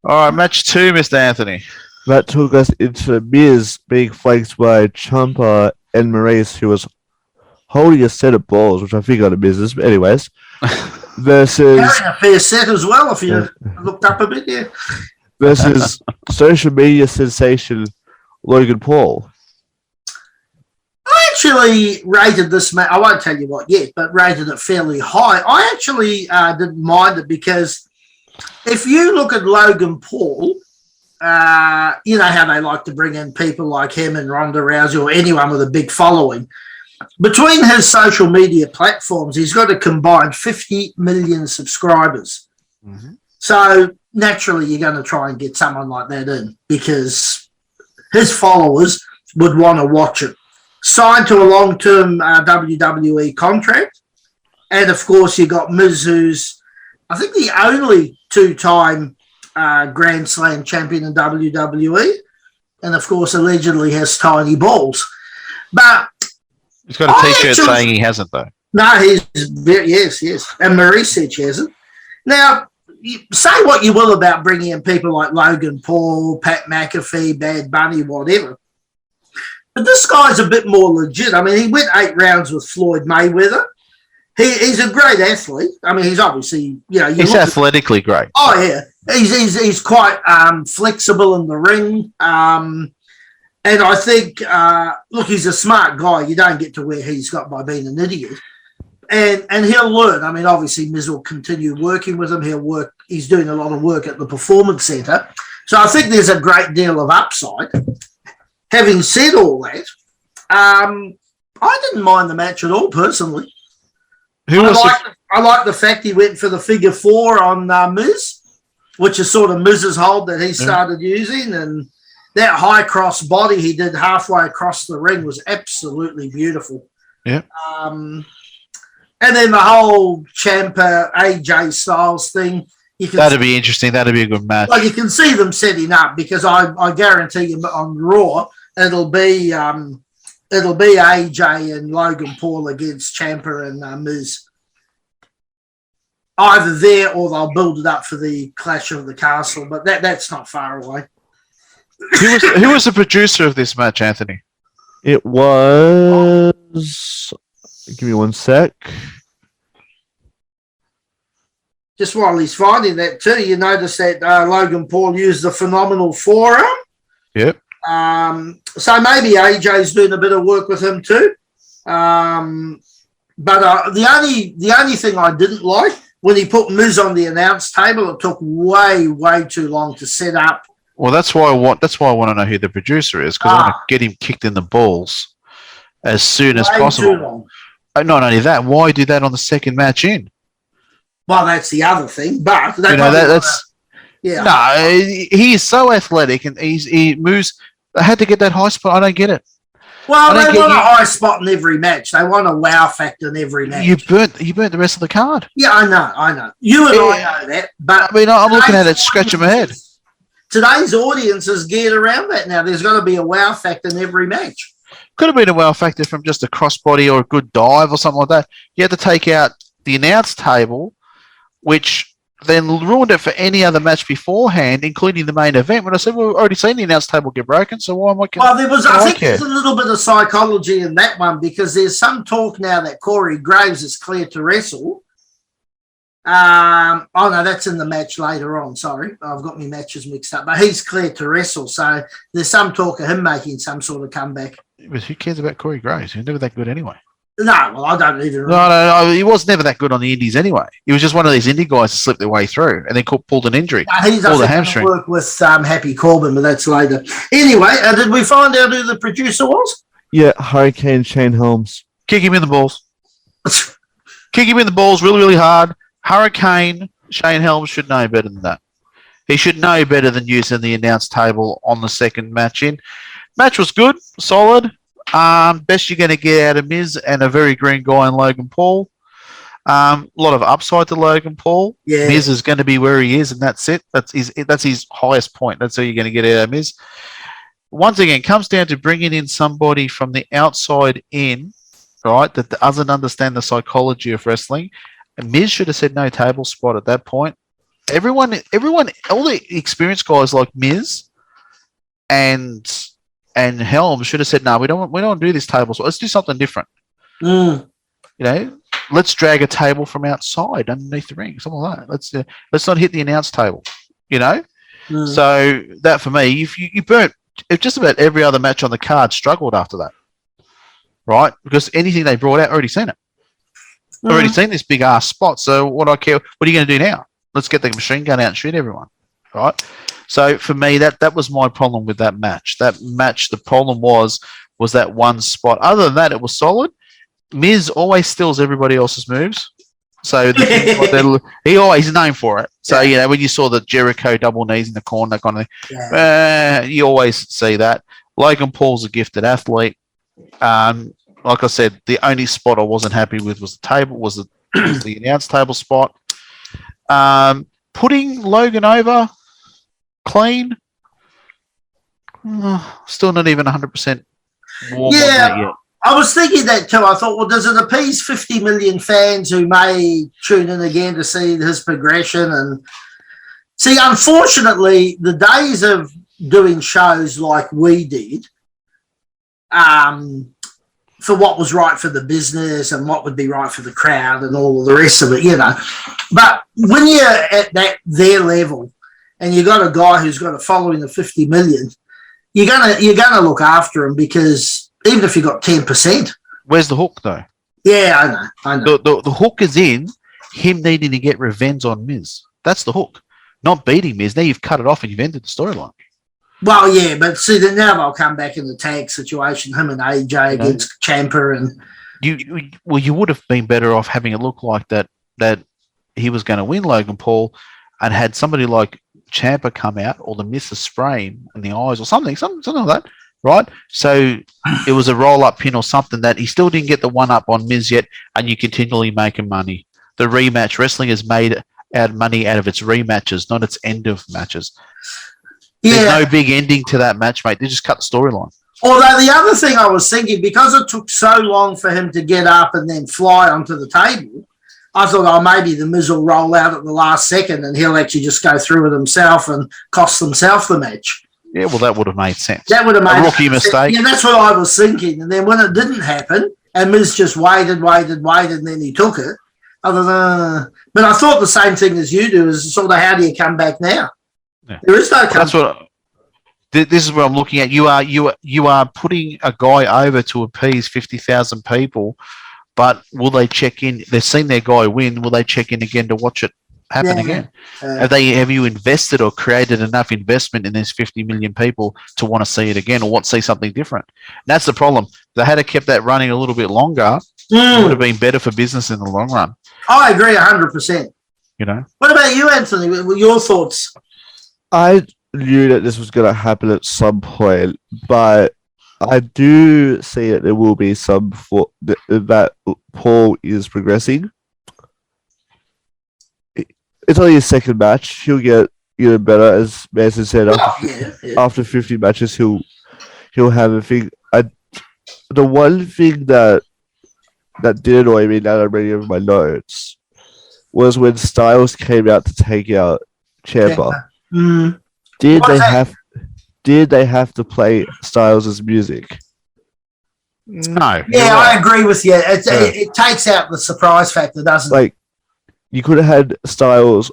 All right, match 2, Mr. Anthony. That took us into Miz being flanked by Ciampa and Maurice, who was holding a set of balls, which I think are the Miz's. But anyways, versus Carrying a fair set as well, if you Yeah. looked up a bit, yeah. versus social media sensation Logan Paul. I actually rated this match, I won't tell you what yet, but rated it fairly high. I actually didn't mind it because if you look at Logan Paul, you know how they like to bring in people like him and Ronda Rousey or anyone with a big following. Between his social media platforms, he's got a combined 50 million subscribers. Mm-hmm. So naturally, you're going to try and get someone like that in because his followers would want to watch it. Signed to a long-term WWE contract. And, of course, you got Miz, who's, I think, the only two-time Grand Slam champion in WWE. And, of course, allegedly has tiny balls. But He's got a T-shirt saying he hasn't, though. no, yes. And Marie said she hasn't. Now, say what you will about bringing in people like Logan Paul, Pat McAfee, Bad Bunny, whatever. But this guy's a bit more legit. I mean, he went 8 rounds with Floyd Mayweather. He's a great athlete. I mean, he's obviously, he's athletically great. Oh, yeah. He's quite flexible in the ring. And I think, look, he's a smart guy. You don't get to where he's got by being an idiot. And he'll learn. I mean, obviously, Miz will continue working with him. He's doing a lot of work at the Performance Centre. So I think there's a great deal of upside. Having said all that, I didn't mind the match at all, personally. I like the fact he went for the figure 4 on Miz, which is sort of Miz's hold that he started using. And that high cross body he did halfway across the ring was absolutely beautiful. Yeah. And then the whole Ciampa AJ Styles thing. That'd be interesting. That'd be a good match. Like you can see them setting up because I guarantee you on Raw it'll be AJ and Logan Paul against Ciampa and Miz. Either there or they'll build it up for the Clash of the Castle, but that's not far away. Who was the producer of this match, Anthony? It was. Give me one sec. Just while he's finding that too, you notice that Logan Paul used the phenomenal forearm. Yep. So maybe AJ's doing a bit of work with him too. But the only thing I didn't like when he put Miz on the announce table, it took way too long to set up. Well, that's why I want to know who the producer is because I want to get him kicked in the balls as soon as possible. Too long. Not only that, why do that on the second match in? Well, that's the other thing, but that's yeah. No, he is so athletic and he moves. They had to get that high spot. I don't get it. Well, they want a high spot in every match. They want a wow factor in every match. You burnt the rest of the card. Yeah, I know. You and I know that. But I mean, I'm looking at it, scratching my head. Today's audience is geared around that now. There's got to be a wow factor in every match. Could have been a wow factor from just a crossbody or a good dive or something like that. You had to take out the announce table, which then ruined it for any other match beforehand, including the main event. When I said, we've already seen the announce table get broken, so why am I? Well, I think there's a little bit of psychology in that one because there's some talk now that Corey Graves is clear to wrestle. Oh no, that's in the match later on. Sorry, I've got my matches mixed up. But he's clear to wrestle, so there's some talk of him making some sort of comeback. But who cares about Corey Graves? He's never that good anyway. No, well, I don't even remember. No, he was never that good on the Indies anyway. He was just one of these indie guys that slipped their way through and then pulled an injury. He's the hamstring. Work with Happy Corbin, but that's later. Anyway, did we find out who the producer was? Yeah, Hurricane Shane Helms. Kick him in the balls. Kick him in the balls really, really hard. Hurricane Shane Helms should know better than that. He should know better than using the announce table on the second match in. Match was good, solid. Best you're going to get out of Miz and a very green guy in Logan Paul. A lot of upside to Logan Paul. Yeah. Miz is going to be where he is, and that's it. That's his highest point. That's how you're going to get out of Miz. Once again, it comes down to bringing in somebody from the outside in, right, that doesn't understand the psychology of wrestling. And Miz should have said no table spot at that point. Everyone, all the experienced guys like Miz and Helm should have said, "No, we don't do this table. So let's do something different. Mm. You know, let's drag a table from outside underneath the ring, something like that. Let's not hit the announce table. You know." Mm. So that for me, if you burnt, if just about every other match on the card struggled after that, right? Because anything they brought out, already seen it. Already seen this big ass spot. So what do I care? What are you going to do now? Let's get the machine gun out and shoot everyone, right? So for me, that was my problem with that match. That match, the problem was that one spot. Other than that, it was solid. Miz always steals everybody else's moves. So he's known for it. So, you know, when you saw the Jericho double knees in the corner, that kind of thing, you always see that. Logan Paul's a gifted athlete. Like I said, the only spot I wasn't happy with was the table, was the announce table spot. Putting Logan over clean, still not even 100% warm on that yet. I was thinking that too. I thought, well, does it appease 50 million fans who may tune in again to see his progression? And see, unfortunately, the days of doing shows like we did, for what was right for the business and what would be right for the crowd and all of the rest of it, you know. But when you're at their level and you've got a guy who's got a following of 50 million, you're gonna look after him, because even if you got 10%. Where's the hook, though? Yeah, I know. The hook is in him needing to get revenge on Miz. That's the hook. Not beating Miz. Now you've cut it off and you've ended the storyline. Well, yeah, but see, then now they'll come back in the tag situation, him and AJ against Ciampa, and you would have been better off having it look like that he was going to win Logan Paul, and had somebody like Ciampa come out, or the Miz spray him in the eyes or something like that, right? So it was a roll-up pin or something that he still didn't get the one-up on Miz yet, and you continually making money. The rematch wrestling is made money out of its rematches, not its end of matches. There's no big ending to that match, mate. They just cut the storyline. Although the other thing I was thinking, because it took so long for him to get up and then fly onto the table, I thought, maybe the Miz will roll out at the last second and he'll actually just go through it himself and cost himself the match. Yeah, well, that would have made sense. That would have made a rookie mistake. Yeah, that's what I was thinking. And then when it didn't happen, and Miz just waited, and then he took it. But I thought the same thing as you do, is sort of, how do you come back now? Yeah. There is no comeback. That's what. This is what I'm looking at. You are putting a guy over to appease 50,000 people, but will they check in? They've seen their guy win. Will they check in again to watch it happen again? Have you invested or created enough investment in these 50 million people to want to see it again, or see something different? And that's the problem. If they had kept that running a little bit longer, it would have been better for business in the long run. I agree 100%. You know. What about you, Anthony? What were your thoughts? I knew that this was going to happen at some point, but I do see that there will be some that Paul is progressing. It's only his second match. He'll get better, as Manson said. After 50 matches, he'll have a thing. The one thing that did annoy me, now that I'm reading over my notes, was when Styles came out to take out Ciampa. Did they have to play Styles' music? No. Yeah, I agree with you. It takes out the surprise factor, doesn't it? Like, you could have had Styles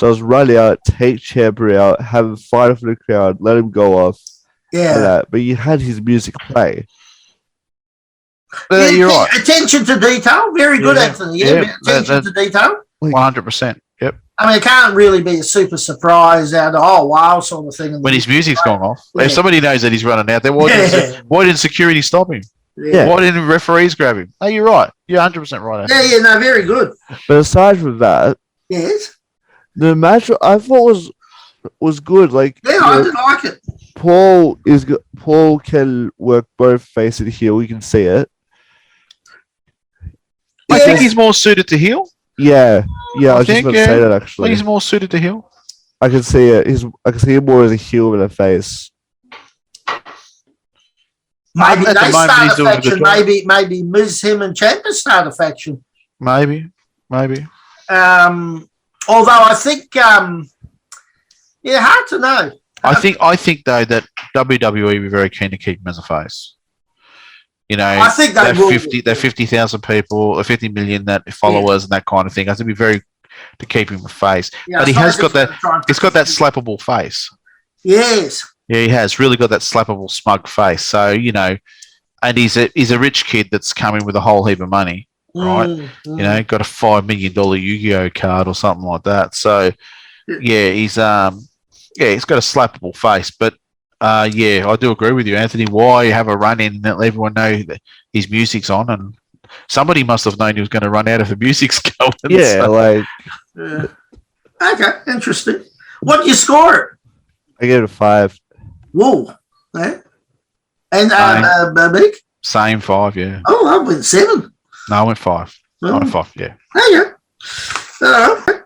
run out, take Ciampa out, have him fight for the crowd, let him go off. Yeah. But you had his music play. You're right. Attention to detail. Very good, Anthony. Yeah, attention to detail. 100%. Yep. I mean, it can't really be a super surprise out of, oh, wow, sort of thing. When his music's gone off. Yeah. If somebody knows that he's running out there, why didn't security stop him? Yeah. Why didn't referees grab him? No, you're right. You're 100% right. Yeah, no, very good. But aside from that, yes, the match I thought was good. Like, I did like it. Paul can work both face and heel. You can see it. I think he's more suited to heel. Yeah. I was just about to say that, actually. He's more suited to heel. I can see it. I can see him more as a heel than a face. Maybe they start a faction. Maybe Miz, him, and Ciampa start a faction. Maybe. I Although I think, hard to know. I think though that WWE would be very keen to keep him as a face. You know, I think they will. 50,000 people, or 50 million that followers and that kind of thing. I think it'd be very to keep him a face. Yeah, but he has got that. He's got that slappable face. Yes. Yeah, he has really got that slappable, smug face. So you know, and he's a rich kid that's coming with a whole heap of money, right? You know, got a $5 million Yu-Gi-Oh card or something like that. So yeah, he's got a slappable face. But yeah, I do agree with you, Anthony. Why have a run in and let everyone know that his music's on? And somebody must have known he was going to run out if the music's going. Yeah, so. Okay, interesting. What do you score it? I gave it a 5. Whoa. Yeah. And Mick? Same 5, yeah. Oh, I went 7. No, I went 5. I went 5, yeah. Okay.